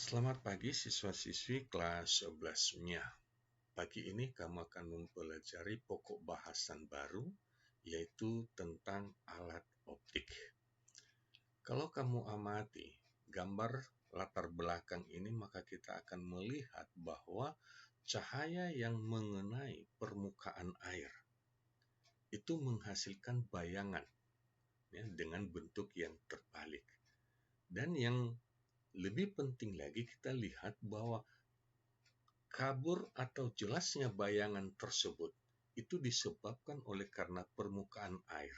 Selamat pagi siswa-siswi kelas 11-nya. Pagi ini kamu akan mempelajari pokok bahasan baru, yaitu tentang alat optik. Kalau kamu amati gambar latar belakang ini, maka kita akan melihat bahwa cahaya yang mengenai permukaan air itu menghasilkan bayangan dengan bentuk yang terbalik. Dan yang lebih penting lagi, kita lihat bahwa kabur atau jelasnya bayangan tersebut itu disebabkan oleh karena permukaan air.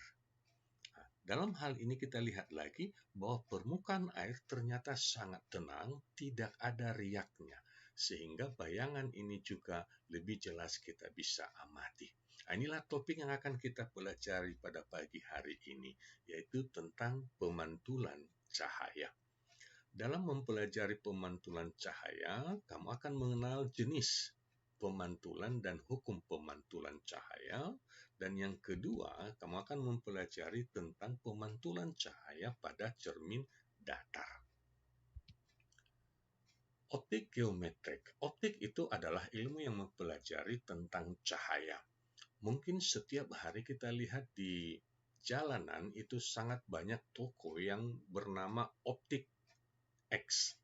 Nah, dalam hal ini kita lihat lagi bahwa permukaan air ternyata sangat tenang, tidak ada riaknya, sehingga bayangan ini juga lebih jelas kita bisa amati. Nah, inilah topik yang akan kita pelajari pada pagi hari ini, yaitu tentang pemantulan cahaya. Dalam mempelajari pemantulan cahaya, kamu akan mengenal jenis pemantulan dan hukum pemantulan cahaya. Dan yang kedua, kamu akan mempelajari tentang pemantulan cahaya pada cermin datar. Optik geometrik. Optik itu adalah ilmu yang mempelajari tentang cahaya. Mungkin setiap hari kita lihat di jalanan itu sangat banyak toko yang bernama Optik X.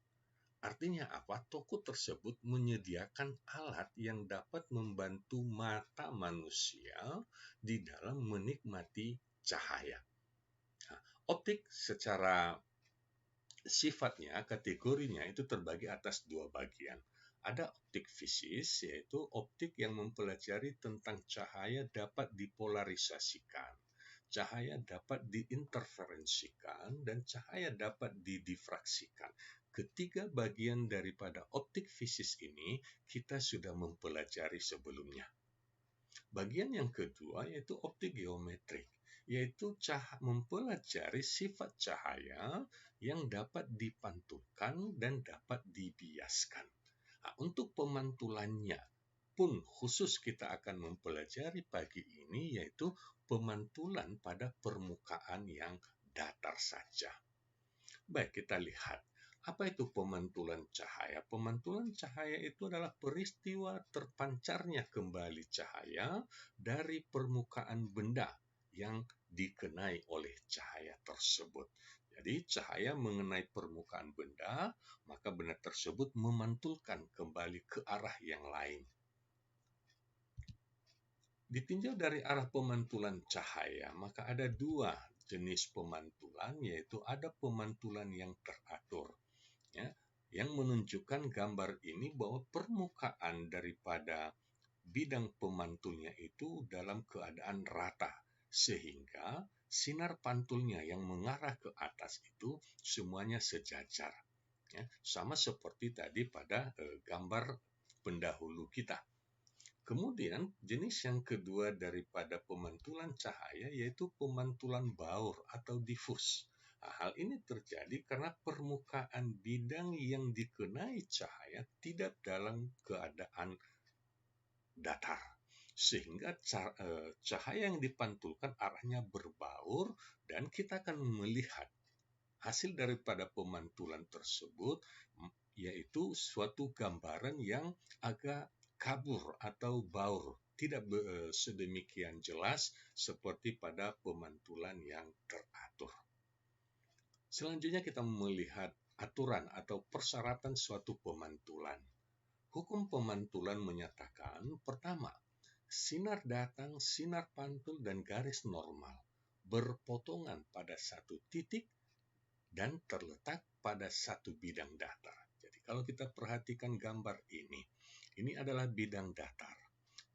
Artinya apa? Toko tersebut menyediakan alat yang dapat membantu mata manusia di dalam menikmati cahaya. Nah, optik secara sifatnya, kategorinya itu terbagi atas dua bagian. Ada optik fisis, yaitu optik yang mempelajari tentang cahaya dapat dipolarisasikan, cahaya dapat diinterferensikan, dan cahaya dapat didifraksikan. Ketiga bagian daripada optik fisis ini kita sudah mempelajari sebelumnya. Bagian yang kedua yaitu optik geometrik, yaitu mempelajari sifat cahaya yang dapat dipantulkan dan dapat dibiaskan. Nah, untuk pemantulannya pun khusus kita akan mempelajari pagi ini, yaitu pemantulan pada permukaan yang datar saja. Baik, kita lihat. Apa itu pemantulan cahaya? Pemantulan cahaya itu adalah peristiwa terpancarnya kembali cahaya dari permukaan benda yang dikenai oleh cahaya tersebut. Jadi cahaya mengenai permukaan benda, maka benda tersebut memantulkan kembali ke arah yang lain. Ditinjau dari arah pemantulan cahaya, maka ada dua jenis pemantulan, yaitu ada pemantulan yang teratur, yang menunjukkan gambar ini bahwa permukaan daripada bidang pemantulnya itu dalam keadaan rata, sehingga sinar pantulnya yang mengarah ke atas itu semuanya sejajar. Sama seperti tadi pada gambar pendahulu kita. Kemudian jenis yang kedua daripada pemantulan cahaya yaitu pemantulan baur atau difus. Nah, hal ini terjadi karena permukaan bidang yang dikenai cahaya tidak dalam keadaan datar, sehingga cahaya yang dipantulkan arahnya berbaur, dan kita akan melihat hasil daripada pemantulan tersebut, yaitu suatu gambaran yang agak kabur atau baur, tidak sedemikian jelas seperti pada pemantulan yang teratur. Selanjutnya kita melihat aturan atau persyaratan suatu pemantulan. Hukum pemantulan menyatakan, pertama, sinar datang, sinar pantul, dan garis normal berpotongan pada satu titik dan terletak pada satu bidang datar. Jadi kalau kita perhatikan gambar ini adalah bidang datar.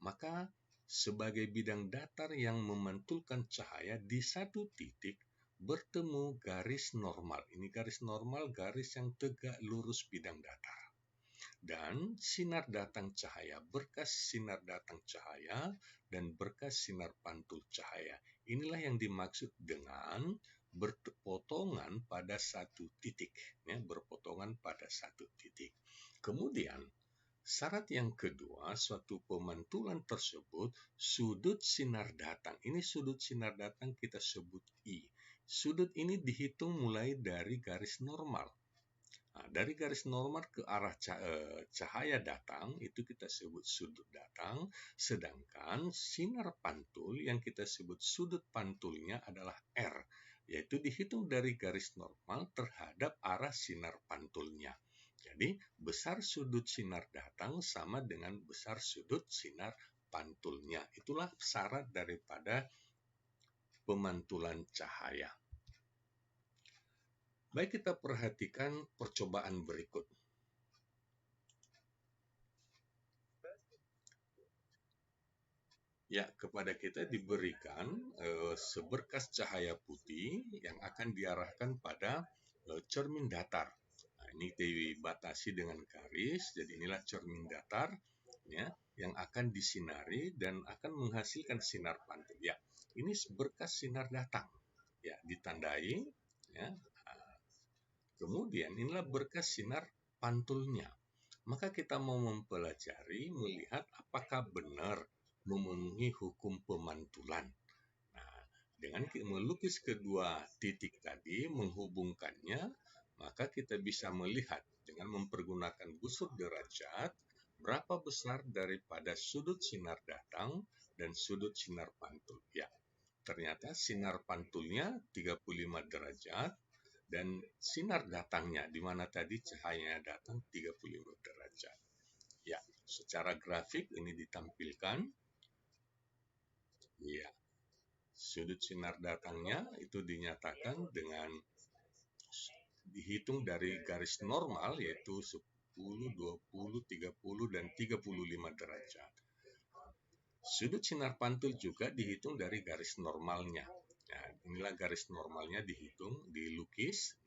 Maka sebagai bidang datar yang memantulkan cahaya di satu titik bertemu garis normal. Ini garis normal, garis yang tegak lurus bidang datar. Dan sinar datang cahaya, berkas sinar datang cahaya, dan berkas sinar pantul cahaya. Inilah yang dimaksud dengan berpotongan pada satu titik. Berpotongan pada satu titik. Kemudian, syarat yang kedua, suatu pemantulan tersebut, sudut sinar datang. Ini sudut sinar datang kita sebut I. Sudut ini dihitung mulai dari garis normal. Nah, dari garis normal ke arah cahaya datang itu kita sebut sudut datang, sedangkan sinar pantul yang kita sebut sudut pantulnya adalah R, yaitu dihitung dari garis normal terhadap arah sinar pantulnya. Jadi, besar sudut sinar datang sama dengan besar sudut sinar pantulnya. Itulah syarat daripada pemantulan cahaya. Baik, kita perhatikan percobaan berikut. Ya, kepada kita diberikan seberkas cahaya putih yang akan diarahkan pada cermin datar. Nah, ini dibatasi dengan garis, jadi inilah cermin datar ya, yang akan disinari dan akan menghasilkan sinar pantul. Ya, ini berkas sinar datang. Ya, ditandai ya. Kemudian inilah berkas sinar pantulnya. Maka kita mau mempelajari, melihat apakah benar memenuhi hukum pemantulan. Nah, dengan melukis kedua titik tadi, menghubungkannya, maka kita bisa melihat dengan mempergunakan busur derajat, berapa besar daripada sudut sinar datang dan sudut sinar pantul. Ya, ternyata sinar pantulnya 35 derajat, dan sinar datangnya, di mana tadi cahayanya datang 35 derajat. Ya, secara grafik ini ditampilkan. Ya, sudut sinar datangnya itu dinyatakan dengan dihitung dari garis normal, yaitu 10, 20, 30, dan 35 derajat. Sudut sinar pantul juga dihitung dari garis normalnya. Nah, inilah garis normalnya dihitung, dilukis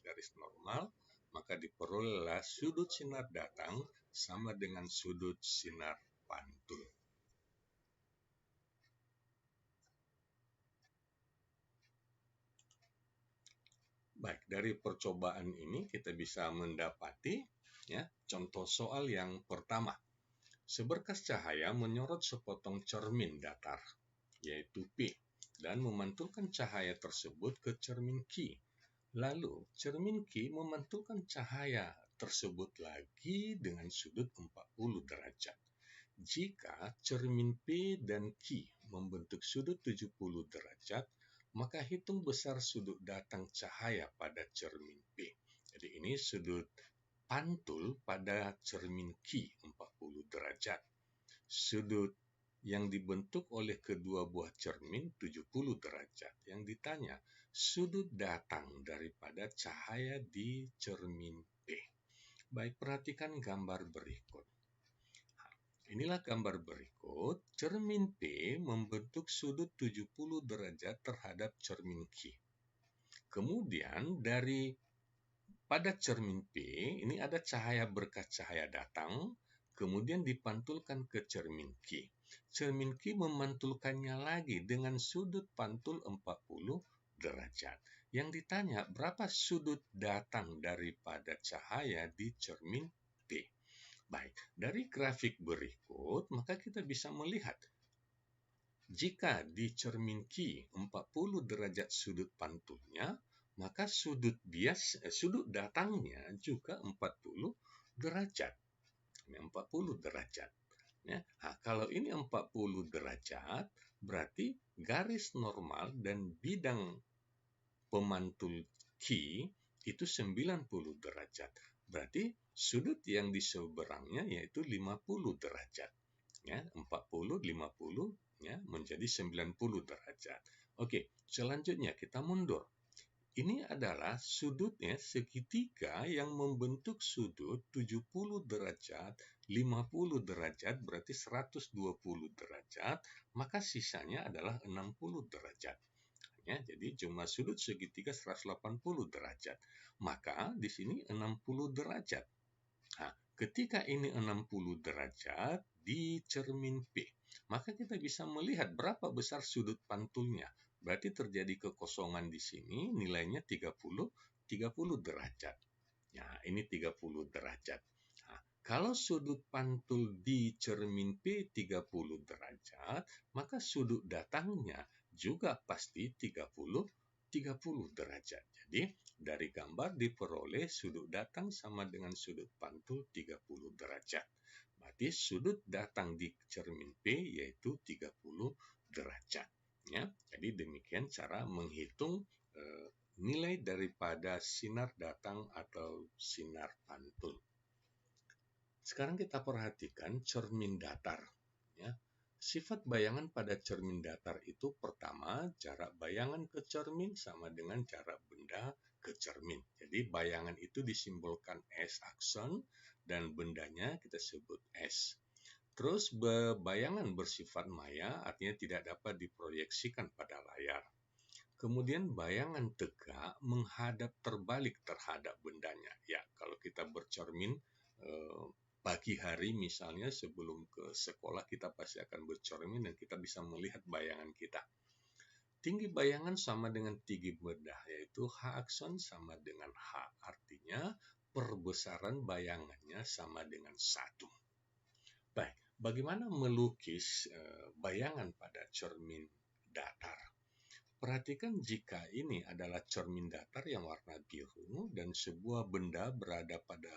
garis normal, maka diperolehlah sudut sinar datang sama dengan sudut sinar pantul. Baik, dari percobaan ini kita bisa mendapati ya, contoh soal yang pertama. Seberkas cahaya menyorot sepotong cermin datar, yaitu P, dan memantulkan cahaya tersebut ke cermin Q. Lalu, cermin Q memantulkan cahaya tersebut lagi dengan sudut 40 derajat. Jika cermin P dan Q membentuk sudut 70 derajat, maka hitung besar sudut datang cahaya pada cermin P. Jadi ini sudut pantul pada cermin Q 40 derajat. Sudut yang dibentuk oleh kedua buah cermin 70 derajat. Yang ditanya, sudut datang daripada cahaya di cermin P. Baik, perhatikan gambar berikut. Inilah gambar berikut. Cermin P membentuk sudut 70 derajat terhadap cermin Q. Kemudian pada cermin P ini ada cahaya berkas cahaya datang, kemudian dipantulkan ke cermin Q. Cermin Q memantulkannya lagi dengan sudut pantul 40 derajat. Yang ditanya, berapa sudut datang daripada cahaya di cermin P? Baik, dari grafik berikut, maka kita bisa melihat jika di cermin Q 40 derajat sudut pantulnya, maka sudut datangnya juga 40 derajat. 40 derajat. Ya. Nah, kalau ini 40 derajat, berarti garis normal dan bidang pemantul Q itu 90 derajat. Berarti sudut yang di seberangnya yaitu 50 derajat. Ya, 40, 50 ya, menjadi 90 derajat. Oke, selanjutnya kita mundur. Ini adalah sudutnya segitiga yang membentuk sudut 70 derajat, 50 derajat, berarti 120 derajat, maka sisanya adalah 60 derajat. Ya, jadi jumlah sudut segitiga 180 derajat. Maka di sini 60 derajat. Nah, ketika ini 60 derajat di cermin P, maka kita bisa melihat berapa besar sudut pantulnya. Berarti terjadi kekosongan di sini, nilainya 30 derajat. Nah, ini 30 derajat. Nah, kalau sudut pantul di cermin P 30 derajat, maka sudut datangnya juga pasti 30 30 derajat. Jadi dari gambar diperoleh sudut datang sama dengan sudut pantul 30 derajat. Berarti sudut datang di cermin P yaitu 30 derajat. Ya, jadi demikian cara menghitung nilai daripada sinar datang atau sinar pantul. Sekarang kita perhatikan cermin datar. Ya. Sifat bayangan pada cermin datar itu pertama, jarak bayangan ke cermin sama dengan jarak benda ke cermin. Jadi bayangan itu disimbolkan S akson dan bendanya kita sebut S. Terus bayangan bersifat maya artinya tidak dapat diproyeksikan pada layar. Kemudian bayangan tegak menghadap terbalik terhadap bendanya. Ya, kalau kita bercermin pagi hari misalnya sebelum ke sekolah kita pasti akan bercermin dan kita bisa melihat bayangan kita. Tinggi bayangan sama dengan tinggi bedah, yaitu H akson sama dengan H. Artinya perbesaran bayangannya sama dengan 1. Baik, bagaimana melukis bayangan pada cermin datar? Perhatikan jika ini adalah cermin datar yang warna biru dan sebuah benda berada pada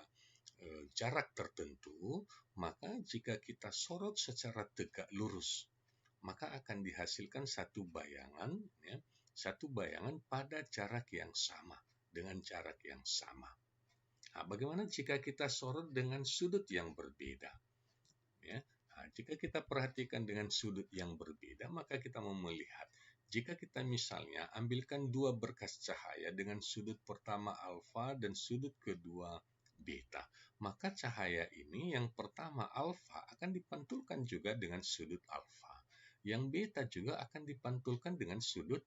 jarak tertentu, maka jika kita sorot secara tegak lurus, maka akan dihasilkan satu bayangan, ya, satu bayangan pada jarak yang sama, dengan jarak yang sama. Nah, bagaimana jika kita sorot dengan sudut yang berbeda? Ya, nah, jika kita perhatikan dengan sudut yang berbeda, maka kita mau melihat jika kita misalnya ambilkan dua berkas cahaya dengan sudut pertama alfa dan sudut kedua beta, maka cahaya ini yang pertama alfa akan dipantulkan juga dengan sudut alfa. Yang beta juga akan dipantulkan dengan sudut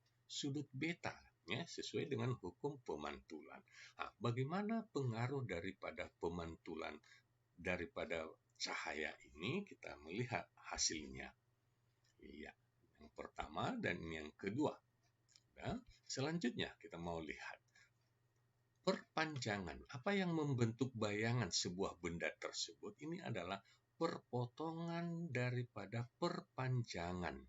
beta, ya, sesuai dengan hukum pemantulan. Nah, bagaimana pengaruh daripada pemantulan daripada cahaya ini? Kita melihat hasilnya. Iya. Yang pertama dan yang kedua. Nah, selanjutnya kita mau lihat perpanjangan. Apa yang membentuk bayangan sebuah benda tersebut? Ini adalah perpotongan daripada perpanjangan.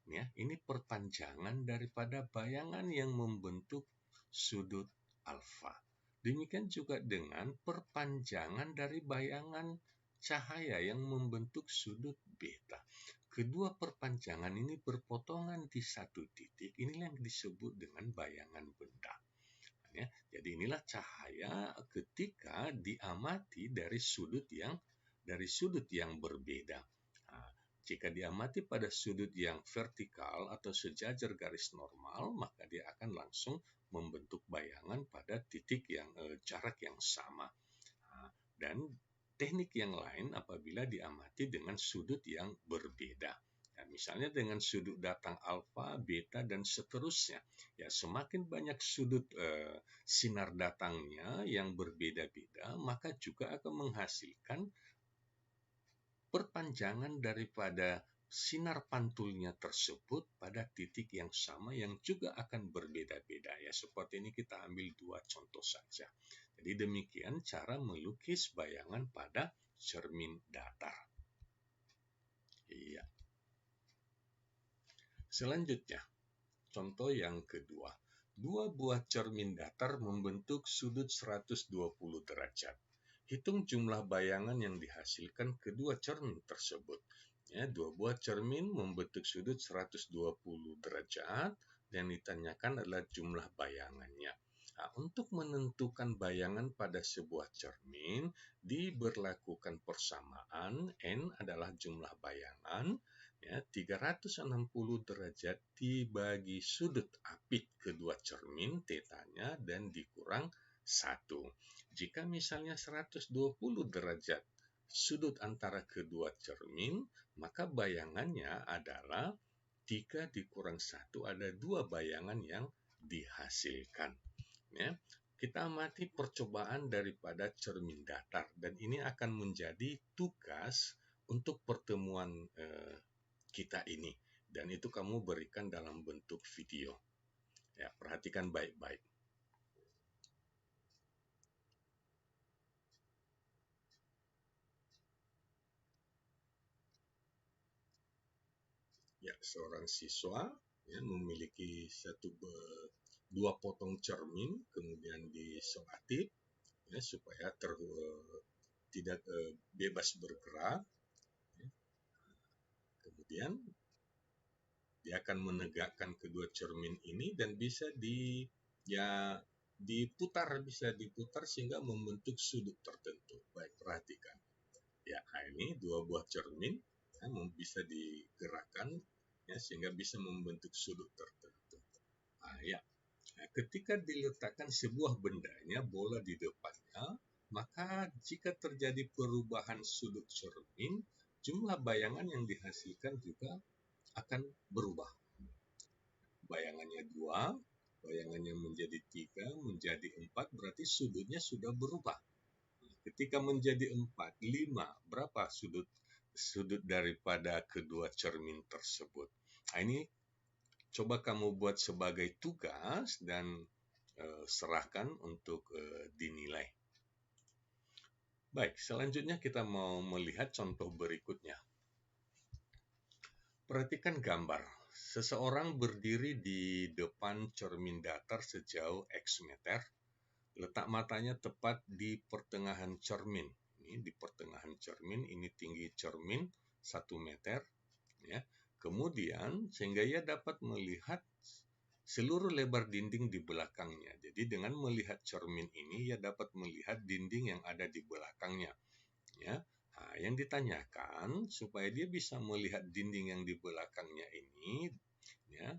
Ya, ini perpanjangan daripada bayangan yang membentuk sudut alfa. Demikian juga dengan perpanjangan dari bayangan cahaya yang membentuk sudut beta. Kedua perpanjangan ini berpotongan di satu titik. Inilah yang disebut dengan bayangan benda. Ya, jadi inilah cahaya ketika diamati dari sudut yang berbeda. Nah, jika diamati pada sudut yang vertikal atau sejajar garis normal, maka dia akan langsung membentuk bayangan pada titik yang jarak yang sama. Nah, dan teknik yang lain apabila diamati dengan sudut yang berbeda. Nah, misalnya dengan sudut datang alfa, beta, dan seterusnya. Ya, semakin banyak sudut sinar datangnya yang berbeda-beda, maka juga akan menghasilkan perpanjangan daripada sinar pantulnya tersebut pada titik yang sama yang juga akan berbeda-beda. Ya, seperti ini kita ambil dua contoh saja. Jadi demikian cara melukis bayangan pada cermin datar. Iya. Selanjutnya, contoh yang kedua. Dua buah cermin datar membentuk sudut 120 derajat. Hitung jumlah bayangan yang dihasilkan kedua cermin tersebut. Ya, dua buah cermin membentuk sudut 120 derajat dan ditanyakan adalah jumlah bayangannya. Nah, untuk menentukan bayangan pada sebuah cermin, diberlakukan persamaan N adalah jumlah bayangan, ya, 360 derajat dibagi sudut apit kedua cermin tetanya dan dikurang 1. Jika misalnya 120 derajat sudut antara kedua cermin, maka bayangannya adalah 3 dikurang 1, ada 2 bayangan yang dihasilkan. Ya, kita amati percobaan daripada cermin datar dan ini akan menjadi tugas untuk pertemuan kita ini, dan itu kamu berikan dalam bentuk video. Ya, perhatikan baik-baik. Ya, seorang siswa ya, memiliki satu dua potong cermin kemudian diselotip ya supaya tidak bebas bergerak. Kemudian dia akan menegakkan kedua cermin ini dan bisa bisa diputar sehingga membentuk sudut tertentu. Baik, perhatikan. Ya, ini dua buah cermin ya, bisa digerakkan ya, sehingga bisa membentuk sudut tertentu. Ya. Nah, ketika diletakkan sebuah bendanya, bola di depannya, maka jika terjadi perubahan sudut cermin, jumlah bayangan yang dihasilkan juga akan berubah. Bayangannya 2, bayangannya menjadi 3, menjadi 4, berarti sudutnya sudah berubah. Ketika menjadi 4, 5, berapa sudut daripada kedua cermin tersebut? Nah, ini coba kamu buat sebagai tugas dan serahkan untuk dinilai. Baik, selanjutnya kita mau melihat contoh berikutnya. Perhatikan gambar. Seseorang berdiri di depan cermin datar sejauh X meter. Letak matanya tepat di pertengahan cermin. Ini di pertengahan cermin, ini tinggi cermin 1 meter. Ya. Kemudian, sehingga ia dapat melihat seluruh lebar dinding di belakangnya. Jadi dengan melihat cermin ini, ia dapat melihat dinding yang ada di belakangnya. Ya. Nah, yang ditanyakan supaya dia bisa melihat dinding yang di belakangnya ini, ya,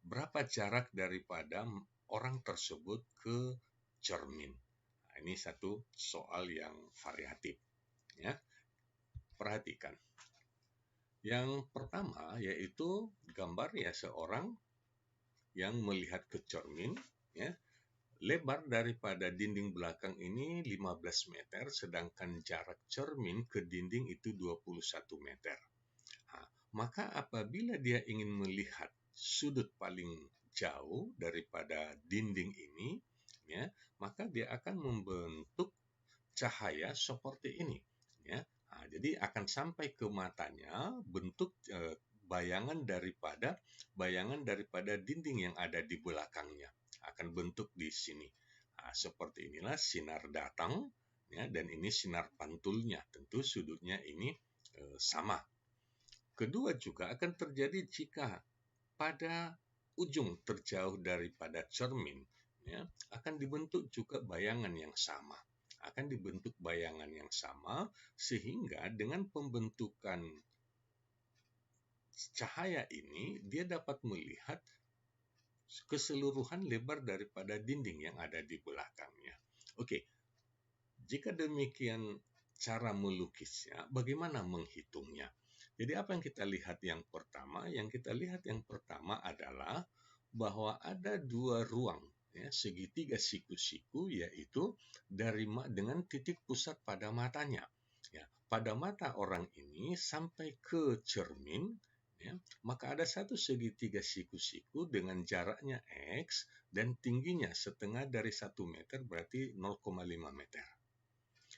berapa jarak daripada orang tersebut ke cermin. Nah, ini satu soal yang variatif. Ya. Perhatikan. Yang pertama yaitu gambar ya seorang yang melihat ke cermin, ya, lebar daripada dinding belakang ini 15 meter, sedangkan jarak cermin ke dinding itu 21 meter. Nah, maka apabila dia ingin melihat sudut paling jauh daripada dinding ini, ya, maka dia akan membentuk cahaya seperti ini. Ya. Nah, jadi akan sampai ke matanya bentuk bayangan daripada dinding yang ada di belakangnya akan bentuk di sini. Nah, seperti inilah sinar datang ya, dan ini sinar pantulnya. Tentu sudutnya ini sama. Kedua juga akan terjadi jika pada ujung terjauh daripada cermin ya, akan dibentuk juga bayangan yang sama. Akan dibentuk bayangan yang sama sehingga dengan pembentukan cahaya ini dia dapat melihat keseluruhan lebar daripada dinding yang ada di belakangnya. Oke, jika demikian cara melukisnya, bagaimana menghitungnya? Jadi apa yang kita lihat yang pertama? Yang kita lihat yang pertama adalah bahwa ada dua ruang, ya, segitiga siku-siku, yaitu dengan titik pusat pada matanya. Ya, pada mata orang ini sampai ke cermin, ya, maka ada satu segitiga siku-siku dengan jaraknya X dan tingginya setengah dari 1 meter, berarti 0,5 meter.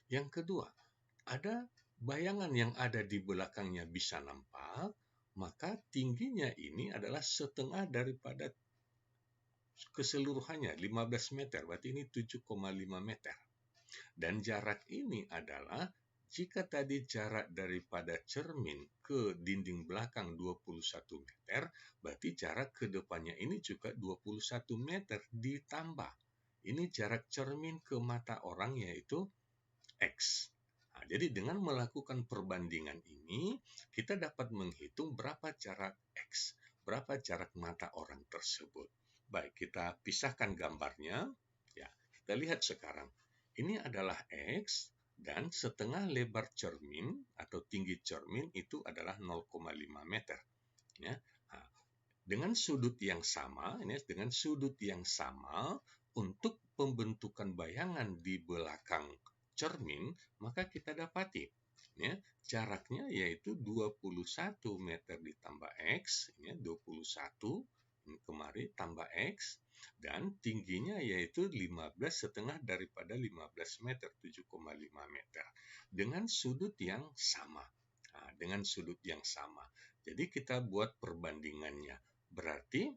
Yang kedua, ada bayangan yang ada di belakangnya bisa nampak, maka tingginya ini adalah setengah daripada keseluruhannya, 15 meter, berarti ini 7,5 meter. Dan jarak ini adalah, jika tadi jarak daripada cermin ke dinding belakang 21 meter, berarti jarak ke depannya ini juga 21 meter ditambah. Ini jarak cermin ke mata orang yaitu X. Nah, jadi dengan melakukan perbandingan ini, kita dapat menghitung berapa jarak X, berapa jarak mata orang tersebut. Baik, kita pisahkan gambarnya. Ya, kita lihat sekarang. Ini adalah X dan setengah lebar cermin atau tinggi cermin itu adalah 0,5 meter. Ya. Nah, dengan sudut yang sama, untuk pembentukan bayangan di belakang cermin, maka kita dapati ya, jaraknya yaitu 21 meter ditambah X, ya, 21 ini kemari tambah X, dan tingginya yaitu 15 setengah daripada 15 meter, 7,5 meter, dengan sudut yang sama. Nah, dengan sudut yang sama. Jadi kita buat perbandingannya. Berarti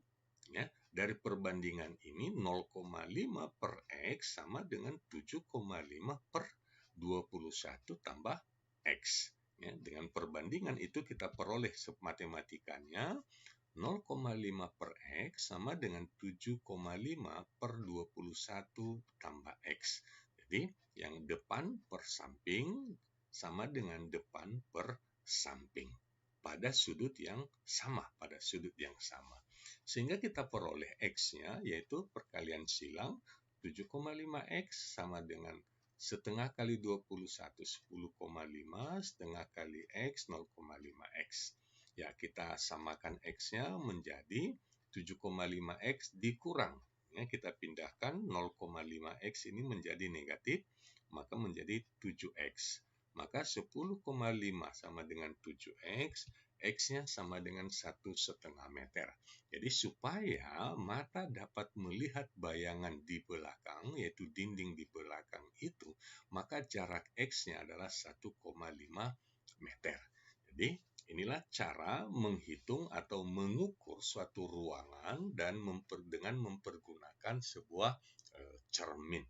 ya, Dari perbandingan ini 0,5 per X sama dengan 7,5 per 21 tambah X. Ya, dengan perbandingan itu kita peroleh matematikanya 0,5 per X sama dengan 7,5 per 21 tambah X. Jadi yang depan per samping sama dengan depan per samping pada sudut yang sama, Sehingga kita peroleh X-nya yaitu perkalian silang 7,5 X sama dengan setengah kali 21, 10,5, setengah kali X, 0,5 X. Ya, kita samakan X-nya menjadi 7,5 X dikurang. Ya, kita pindahkan 0,5 X ini menjadi negatif, maka menjadi 7X. Maka 10,5 sama dengan 7X, X-nya sama dengan 1,5 meter. Jadi supaya mata dapat melihat bayangan di belakang, yaitu dinding di belakang itu, maka jarak X-nya adalah 1,5 meter. Jadi inilah cara menghitung atau mengukur suatu ruangan dan dengan mempergunakan sebuah cermin.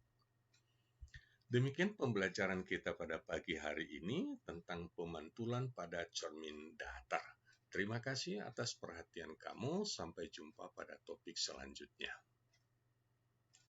Demikian pembelajaran kita pada pagi hari ini tentang pemantulan pada cermin datar. Terima kasih atas perhatian kamu. Sampai jumpa pada topik selanjutnya.